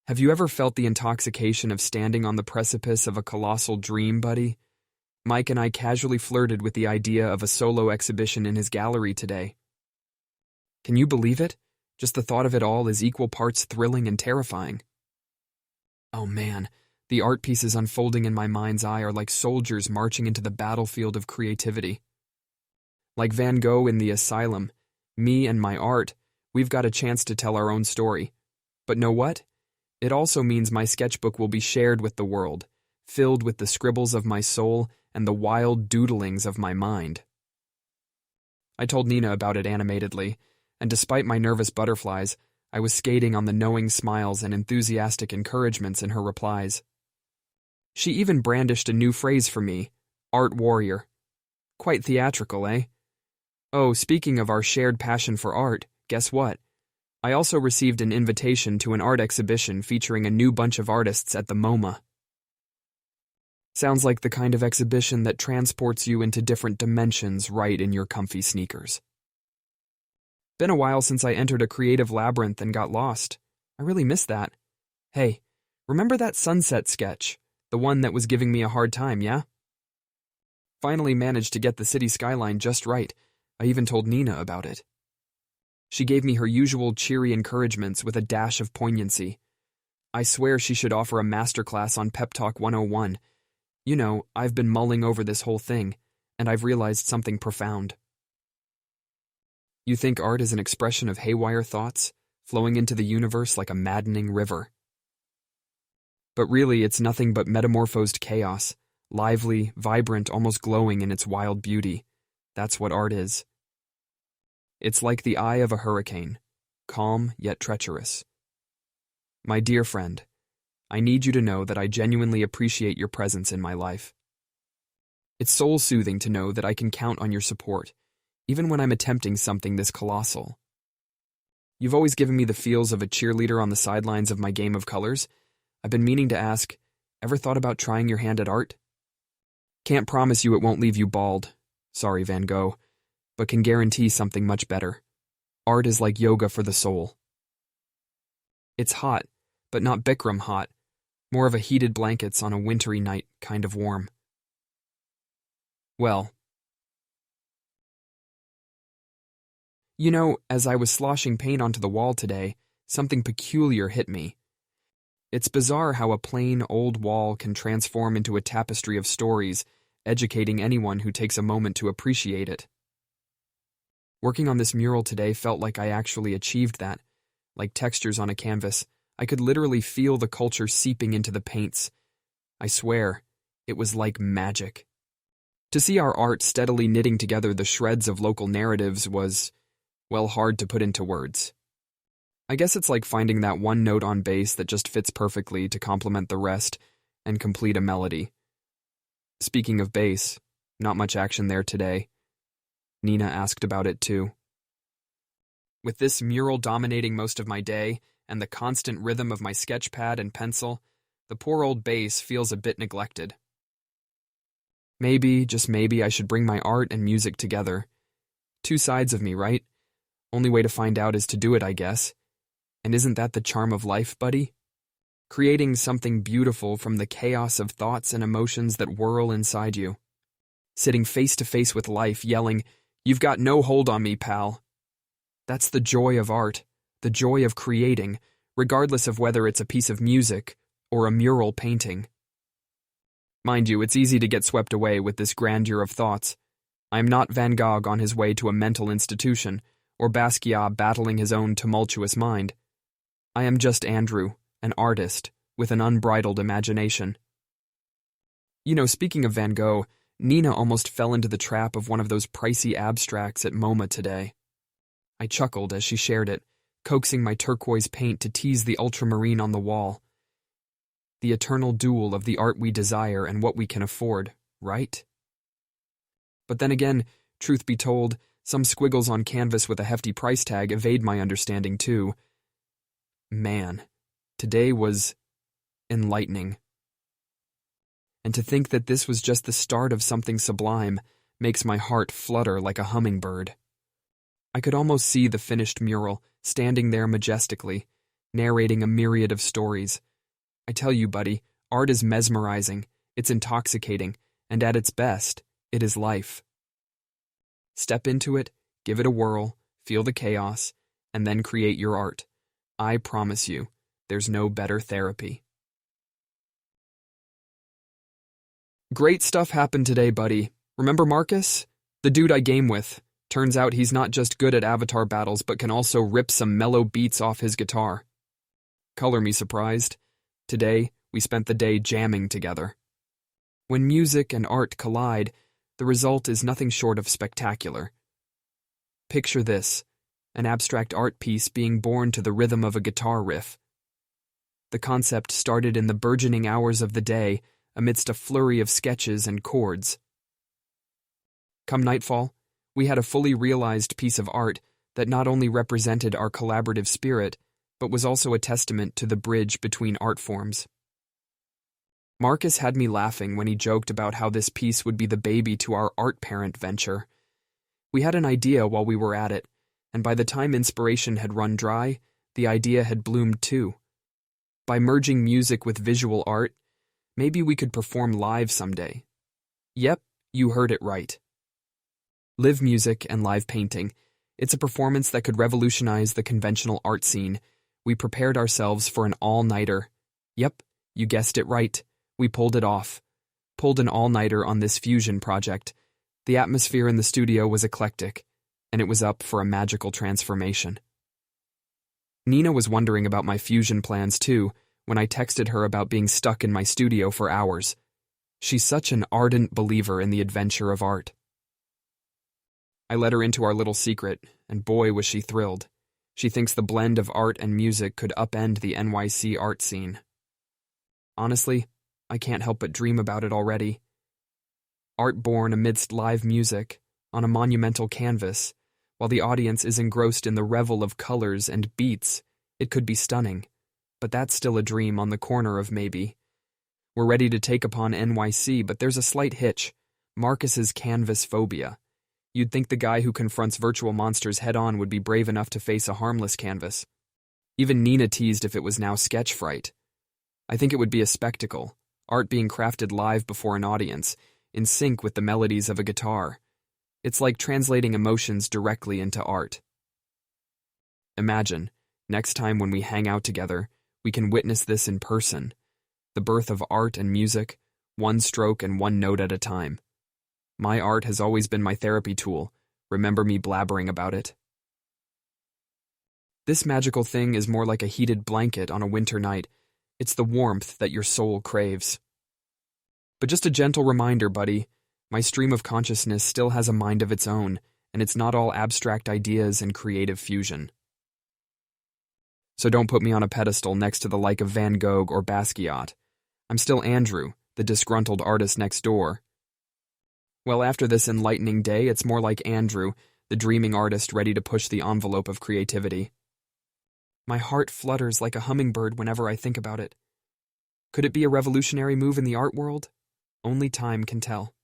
Have you ever felt the intoxication of standing on the precipice of a colossal dream, buddy? Mike and I casually flirted with the idea of a solo exhibition in his gallery today. Can you believe it? Just the thought of it all is equal parts thrilling and terrifying. Oh man, the art pieces unfolding in my mind's eye are like soldiers marching into the battlefield of creativity. Like Van Gogh in The Asylum, me and my art, we've got a chance to tell our own story. But know what? It also means my sketchbook will be shared with the world, filled with the scribbles of my soul and the wild doodlings of my mind. I told Nina about it animatedly, and despite my nervous butterflies, I was skating on the knowing smiles and enthusiastic encouragements in her replies. She even brandished a new phrase for me, art warrior. Quite theatrical, eh? Oh, speaking of our shared passion for art, guess what? I also received an invitation to an art exhibition featuring a new bunch of artists at the MoMA. Sounds like the kind of exhibition that transports you into different dimensions right in your comfy sneakers. Been a while since I entered a creative labyrinth and got lost. I really miss that. Hey, remember that sunset sketch? The one that was giving me a hard time, yeah? Finally managed to get the city skyline just right. I even told Nina about it. She gave me her usual cheery encouragements with a dash of poignancy. I swear she should offer a masterclass on Pep Talk 101. You know, I've been mulling over this whole thing, and I've realized something profound. You think art is an expression of haywire thoughts, flowing into the universe like a maddening river. But really, it's nothing but metamorphosed chaos, lively, vibrant, almost glowing in its wild beauty. That's what art is. It's like the eye of a hurricane, calm yet treacherous. My dear friend, I need you to know that I genuinely appreciate your presence in my life. It's soul-soothing to know that I can count on your support, even when I'm attempting something this colossal. You've always given me the feels of a cheerleader on the sidelines of my game of colors. I've been meaning to ask, ever thought about trying your hand at art? Can't promise you it won't leave you bald. Sorry, Van Gogh. But can guarantee something much better. Art is like yoga for the soul. It's hot, but not Bikram hot. More of a heated blankets on a wintry night kind of warm. Well, you know, as I was sloshing paint onto the wall today, something peculiar hit me. It's bizarre how a plain old wall can transform into a tapestry of stories, educating anyone who takes a moment to appreciate it. Working on this mural today felt like I actually achieved that. Like textures on a canvas, I could literally feel the culture seeping into the paints. I swear, it was like magic. To see our art steadily knitting together the shreds of local narratives was, well, hard to put into words. I guess it's like finding that one note on bass that just fits perfectly to complement the rest and complete a melody. Speaking of bass, not much action there today. Nina asked about it too. With this mural dominating most of my day and the constant rhythm of my sketch pad and pencil, the poor old bass feels a bit neglected. Maybe, just maybe, I should bring my art and music together. Two sides of me, right? Only way to find out is to do it, I guess. And isn't that the charm of life, buddy? Creating something beautiful from the chaos of thoughts and emotions that whirl inside you. Sitting face to face with life, yelling, "You've got no hold on me, pal." That's the joy of art, the joy of creating, regardless of whether it's a piece of music or a mural painting. Mind you, it's easy to get swept away with this grandeur of thoughts. I am not Van Gogh on his way to a mental institution, or Basquiat battling his own tumultuous mind. I am just Andrew, an artist, with an unbridled imagination. You know, speaking of Van Gogh, Nina almost fell into the trap of one of those pricey abstracts at MoMA today. I chuckled as she shared it, coaxing my turquoise paint to tease the ultramarine on the wall. The eternal duel of the art we desire and what we can afford, right? But then again, truth be told, some squiggles on canvas with a hefty price tag evade my understanding too. Man, today was enlightening. And to think that this was just the start of something sublime makes my heart flutter like a hummingbird. I could almost see the finished mural, standing there majestically, narrating a myriad of stories. I tell you, buddy, art is mesmerizing, it's intoxicating, and at its best, it is life. Step into it, give it a whirl, feel the chaos, and then create your art. I promise you, there's no better therapy. Great stuff happened today, buddy. Remember Marcus? The dude I game with. Turns out he's not just good at avatar battles, but can also rip some mellow beats off his guitar. Color me surprised. Today, we spent the day jamming together. When music and art collide, the result is nothing short of spectacular. Picture this, an abstract art piece being born to the rhythm of a guitar riff. The concept started in the burgeoning hours of the day amidst a flurry of sketches and chords. Come nightfall, we had a fully realized piece of art that not only represented our collaborative spirit, but was also a testament to the bridge between art forms. Marcus had me laughing when he joked about how this piece would be the baby to our art parent venture. We had an idea while we were at it, and by the time inspiration had run dry, the idea had bloomed too. By merging music with visual art, maybe we could perform live someday. Yep, you heard it right. Live music and live painting. It's a performance that could revolutionize the conventional art scene. We prepared ourselves for an all-nighter. Yep, you guessed it right. We pulled it off. Pulled an all-nighter on this fusion project. The atmosphere in the studio was eclectic, and it was up for a magical transformation. Nina was wondering about my fusion plans too, when I texted her about being stuck in my studio for hours. She's such an ardent believer in the adventure of art. I let her into our little secret, and boy was she thrilled. She thinks the blend of art and music could upend the NYC art scene. Honestly, I can't help but dream about it already. Art born amidst live music, on a monumental canvas, while the audience is engrossed in the revel of colors and beats. It could be stunning, but that's still a dream on the corner of maybe. We're ready to take upon NYC, but there's a slight hitch: Marcus's canvas phobia. You'd think the guy who confronts virtual monsters head-on would be brave enough to face a harmless canvas. Even Nina teased if it was now sketch fright. I think it would be a spectacle, art being crafted live before an audience, in sync with the melodies of a guitar. It's like translating emotions directly into art. Imagine, next time when we hang out together, we can witness this in person. The birth of art and music, one stroke and one note at a time. My art has always been my therapy tool. Remember me blabbering about it? This magical thing is more like a heated blanket on a winter night. It's the warmth that your soul craves. But just a gentle reminder, buddy, my stream of consciousness still has a mind of its own, and it's not all abstract ideas and creative fusion. So don't put me on a pedestal next to the like of Van Gogh or Basquiat. I'm still Andrew, the disgruntled artist next door. Well, after this enlightening day, it's more like Andrew, the dreaming artist ready to push the envelope of creativity. My heart flutters like a hummingbird whenever I think about it. Could it be a revolutionary move in the art world? Only time can tell.